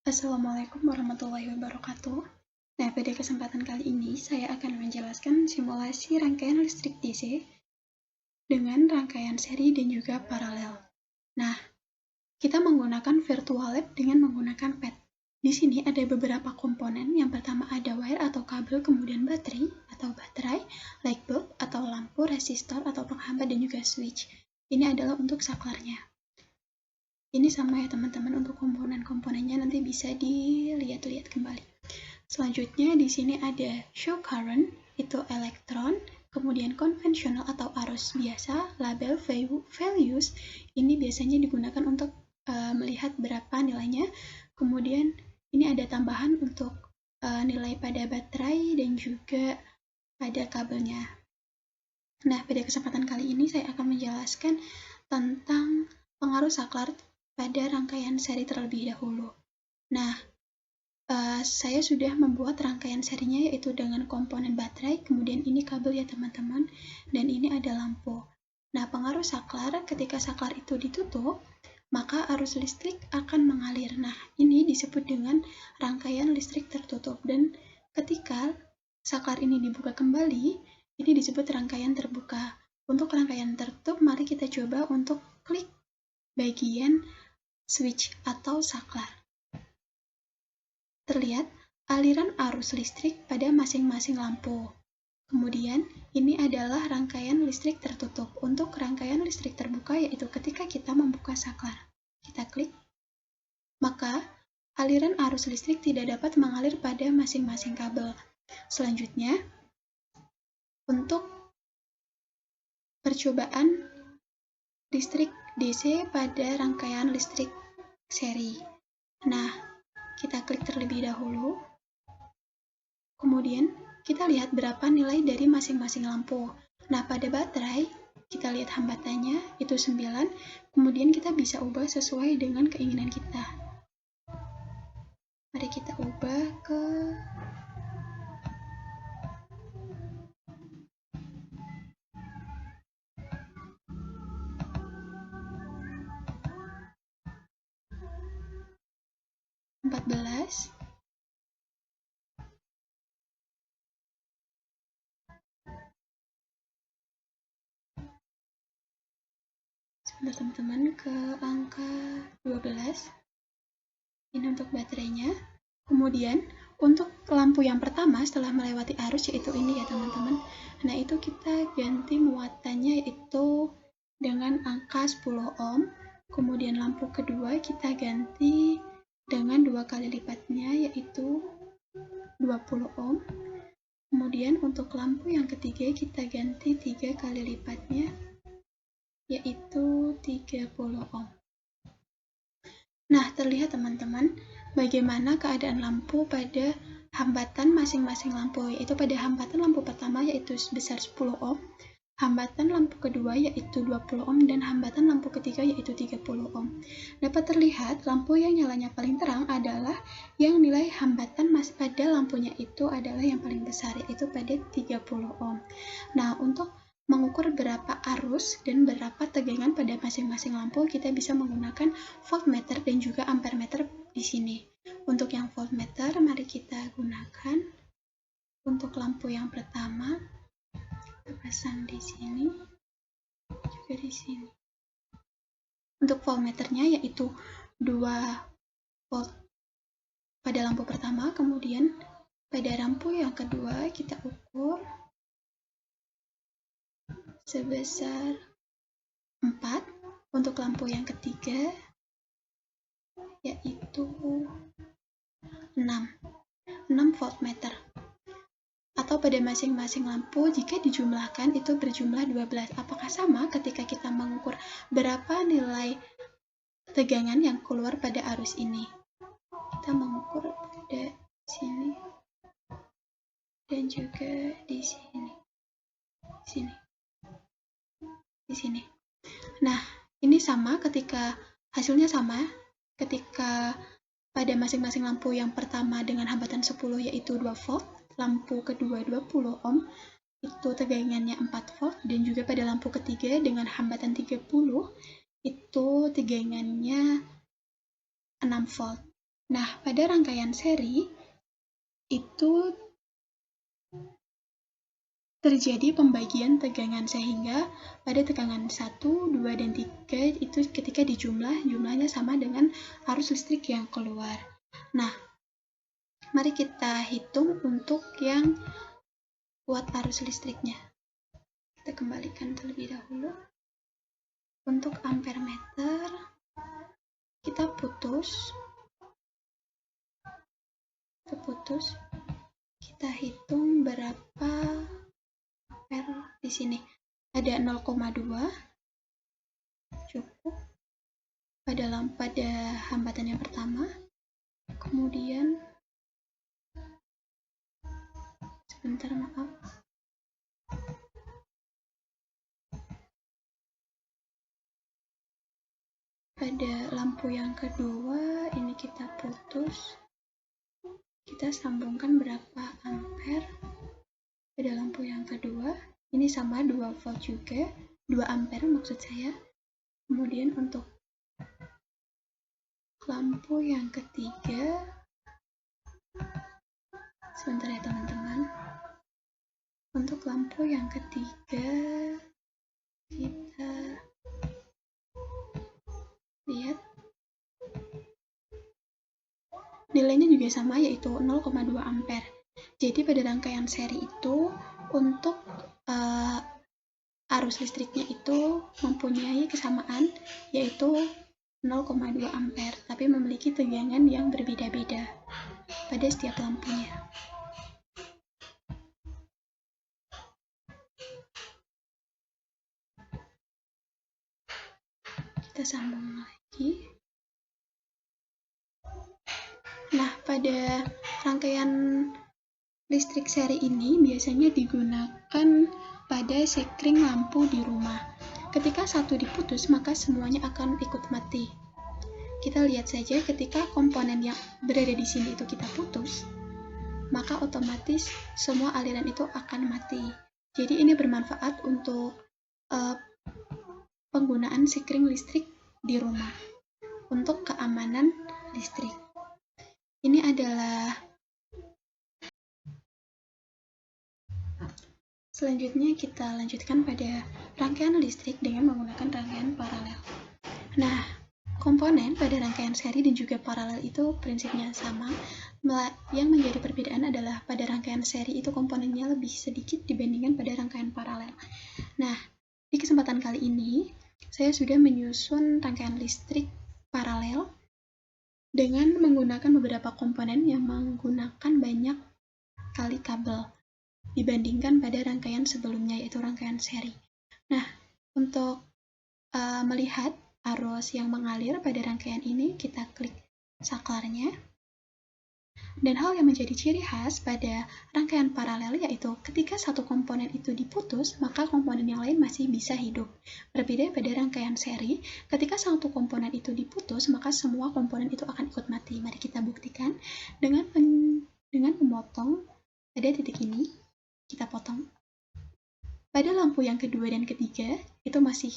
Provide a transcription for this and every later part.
Assalamualaikum warahmatullahi wabarakatuh. Nah, pada kesempatan kali ini saya akan menjelaskan simulasi rangkaian listrik DC dengan rangkaian seri dan juga paralel. Nah, kita menggunakan virtual lab dengan menggunakan pad. Di sini ada beberapa komponen. Yang pertama ada wire atau kabel, kemudian baterai, light bulb atau lampu, resistor atau penghambat, dan juga switch. Ini adalah untuk saklarnya. Ini sama ya teman-teman, untuk komponen-komponennya nanti bisa dilihat-lihat kembali. Selanjutnya di sini ada show current, itu elektron, kemudian konvensional atau arus biasa, label values, ini biasanya digunakan untuk melihat berapa nilainya. Kemudian ini ada tambahan untuk nilai pada baterai dan juga pada kabelnya. Nah, pada kesempatan kali ini saya akan menjelaskan tentang pengaruh saklar pada rangkaian seri terlebih dahulu. Nah, saya sudah membuat rangkaian serinya, yaitu dengan komponen baterai, kemudian ini kabel ya teman-teman, dan ini ada lampu. Nah, pengaruh saklar, ketika saklar itu ditutup, maka arus listrik akan mengalir. Nah, ini disebut dengan rangkaian listrik tertutup, dan ketika saklar ini dibuka kembali, ini disebut rangkaian terbuka. Untuk rangkaian tertutup, mari kita coba untuk klik bagian switch atau saklar. Terlihat aliran arus listrik pada masing-masing lampu. Kemudian, ini adalah rangkaian listrik tertutup. Untuk rangkaian listrik terbuka, yaitu ketika kita membuka saklar. Kita klik, maka aliran arus listrik tidak dapat mengalir pada masing-masing kabel. Selanjutnya, untuk percobaan listrik DC pada rangkaian listrik seri. Nah, kita klik terlebih dahulu. Kemudian, kita lihat berapa nilai dari masing-masing lampu. Nah, pada baterai, kita lihat hambatannya, itu 9. Kemudian kita bisa ubah sesuai dengan keinginan kita. Mari kita ubah ke 14. Sebentar teman-teman, ke angka 12. Ini untuk baterainya. Kemudian, untuk lampu yang pertama setelah melewati arus, yaitu ini ya teman-teman. Nah, itu kita ganti muatannya, yaitu dengan angka 10 ohm. Kemudian lampu kedua kita ganti dengan 2 kali lipatnya, yaitu 20 ohm. Kemudian untuk lampu yang ketiga kita ganti 3 kali lipatnya, yaitu 30 ohm. Nah, terlihat teman-teman bagaimana keadaan lampu pada hambatan masing-masing lampu, yaitu pada hambatan lampu pertama yaitu sebesar 10 ohm, hambatan lampu kedua yaitu 20 ohm, dan hambatan lampu ketiga yaitu 30 ohm. Dapat terlihat lampu yang nyalanya paling terang adalah yang nilai hambatan pada lampunya itu adalah yang paling besar, yaitu pada 30 ohm. Nah, untuk mengukur berapa arus dan berapa tegangan pada masing-masing lampu, kita bisa menggunakan voltmeter dan juga ampermeter di sini. Untuk yang voltmeter, mari kita gunakan. Untuk lampu yang pertama, kita pasang di sini, juga di sini. Untuk voltmeternya yaitu 2 volt pada lampu pertama, kemudian pada lampu yang kedua kita ukur sebesar 4. Untuk lampu yang ketiga yaitu 6 voltmeter. Atau pada masing-masing lampu jika dijumlahkan itu berjumlah 12. Apakah sama ketika kita mengukur berapa nilai tegangan yang keluar pada arus ini? Kita mengukur pada sini dan juga di sini. Di sini. Nah, ini sama ketika hasilnya sama ketika pada masing-masing lampu yang pertama dengan hambatan 10 yaitu 2 volt, lampu kedua 20 ohm itu tegangannya 4 volt, dan juga pada lampu ketiga dengan hambatan 30 itu tegangannya 6 volt. Nah, pada rangkaian seri itu terjadi pembagian tegangan sehingga pada tegangan 1, 2, dan 3 itu ketika jumlahnya sama dengan arus listrik yang keluar. Nah, mari kita hitung untuk yang watt arus listriknya. Kita kembalikan terlebih dahulu. Untuk ampere meter, kita putus. Kita hitung berapa ampere di sini. Ada 0,2 cukup pada hambatan yang pertama. Kemudian sebentar, maaf. Pada lampu yang kedua ini kita putus. Kita sambungkan berapa ampere pada lampu yang kedua. Ini sama 2 volt juga, 2 ampere maksud saya. Kemudian untuk lampu yang ketiga, sebentar ya teman-teman. Untuk lampu yang ketiga, kita lihat nilainya juga sama, yaitu 0,2 ampere. Jadi pada rangkaian seri itu untuk arus listriknya itu mempunyai kesamaan, yaitu 0,2 ampere, tapi memiliki tegangan yang berbeda-beda pada setiap lampunya. Kita sambung lagi. Nah, pada rangkaian listrik seri ini biasanya digunakan pada sekring lampu di rumah. Ketika satu diputus, maka semuanya akan ikut mati. Kita lihat saja ketika komponen yang berada di sini itu kita putus, maka otomatis semua aliran itu akan mati. Jadi ini bermanfaat untuk penggunaan sekring listrik di rumah untuk keamanan listrik. Ini adalah selanjutnya kita lanjutkan pada rangkaian listrik dengan menggunakan rangkaian paralel. Nah, komponen pada rangkaian seri dan juga paralel itu prinsipnya sama. Yang menjadi perbedaan adalah pada rangkaian seri itu komponennya lebih sedikit dibandingkan pada rangkaian paralel. Nah, di kesempatan kali ini saya sudah menyusun rangkaian listrik paralel dengan menggunakan beberapa komponen yang menggunakan banyak kali kabel dibandingkan pada rangkaian sebelumnya, yaitu rangkaian seri. Nah, untuk melihat arus yang mengalir pada rangkaian ini, kita klik saklarnya. Dan hal yang menjadi ciri khas pada rangkaian paralel yaitu ketika satu komponen itu diputus, maka komponen yang lain masih bisa hidup. Berbeda pada rangkaian seri, ketika satu komponen itu diputus, maka semua komponen itu akan ikut mati. Mari kita buktikan dengan memotong pada titik ini. Kita potong. Pada lampu yang kedua dan ketiga, itu masih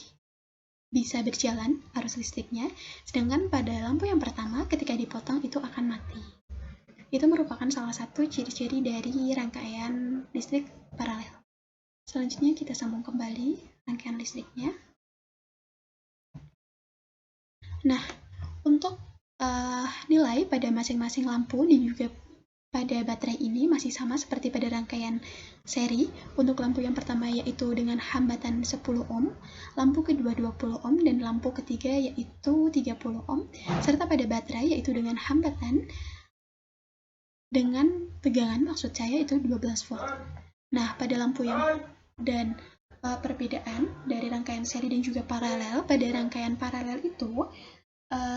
bisa berjalan arus listriknya, sedangkan pada lampu yang pertama, ketika dipotong, itu akan mati. Itu merupakan salah satu ciri-ciri dari rangkaian listrik paralel. Selanjutnya kita sambung kembali rangkaian listriknya. Nah, untuk nilai pada masing-masing lampu dan juga pada baterai ini masih sama seperti pada rangkaian seri. Untuk lampu yang pertama yaitu dengan hambatan 10 ohm, lampu kedua 20 ohm, dan lampu ketiga yaitu 30 ohm, serta pada baterai yaitu dengan hambatan dengan tegangan maksud saya itu 12 volt. Nah, pada lampu yang dan perbedaan dari rangkaian seri dan juga paralel, pada rangkaian paralel itu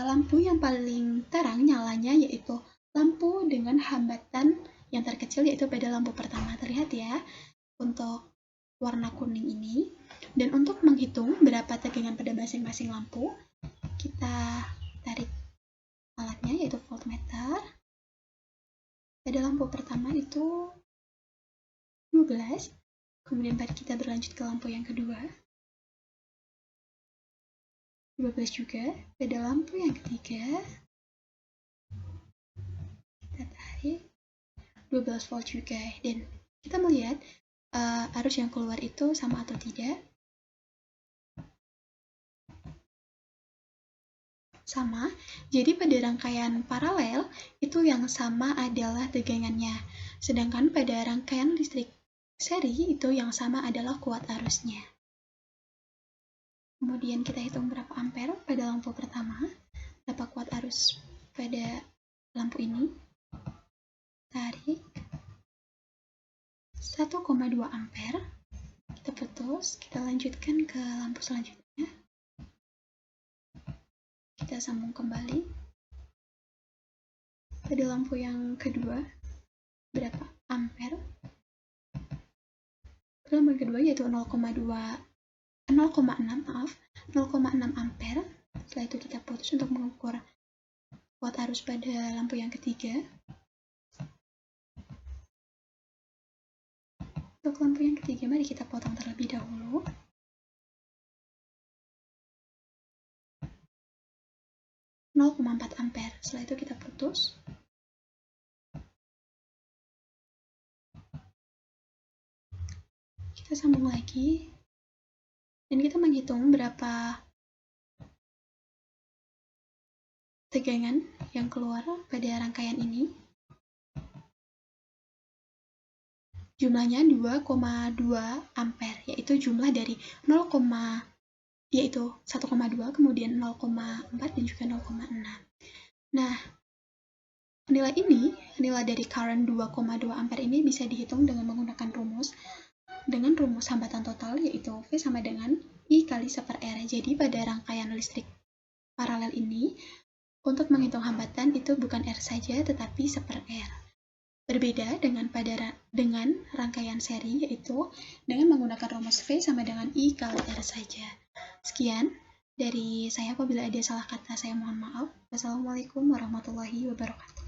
lampu yang paling terang nyalanya yaitu lampu dengan hambatan yang terkecil, yaitu pada lampu pertama. Terlihat ya untuk warna kuning ini. Dan untuk menghitung berapa tegangan pada masing-masing lampu, kita tarik alatnya yaitu voltmeter. Pada lampu pertama itu 12, kemudian tadi kita berlanjut ke lampu yang kedua, 12 juga. Pada lampu yang ketiga, 12 volt juga. Dan kita melihat arus yang keluar itu sama atau tidak. Sama, jadi pada rangkaian paralel itu yang sama adalah tegangannya, sedangkan pada rangkaian listrik seri itu yang sama adalah kuat arusnya. Kemudian kita hitung berapa ampere pada lampu pertama, berapa kuat arus pada lampu ini. Tarik 1,2 ampere, kita putus, kita lanjutkan ke lampu selanjutnya. Kita sambung kembali. Pada lampu yang kedua, berapa ampere? Pada lampu yang kedua yaitu 0,6 ampere. Setelah itu kita putus untuk mengukur kuat arus pada lampu yang ketiga. Untuk lampu yang ketiga, mari kita potong terlebih dahulu. .4 ampere. Setelah itu kita putus. Kita sambung lagi. Dan kita menghitung berapa tegangan yang keluar pada rangkaian ini. Jumlahnya 2,2 ampere, yaitu jumlah dari 1,2, kemudian 0,4 dan juga 0,6. Nah, nilai dari current 2,2 ampere ini bisa dihitung dengan menggunakan rumus hambatan total, yaitu V sama dengan I kali 1/R. Jadi pada rangkaian listrik paralel ini, untuk menghitung hambatan itu bukan R saja, tetapi 1/R. Berbeda dengan rangkaian seri, yaitu dengan menggunakan rumus V sama dengan I kali R saja. Sekian dari saya, apabila ada salah kata saya mohon maaf. Wassalamualaikum warahmatullahi wabarakatuh.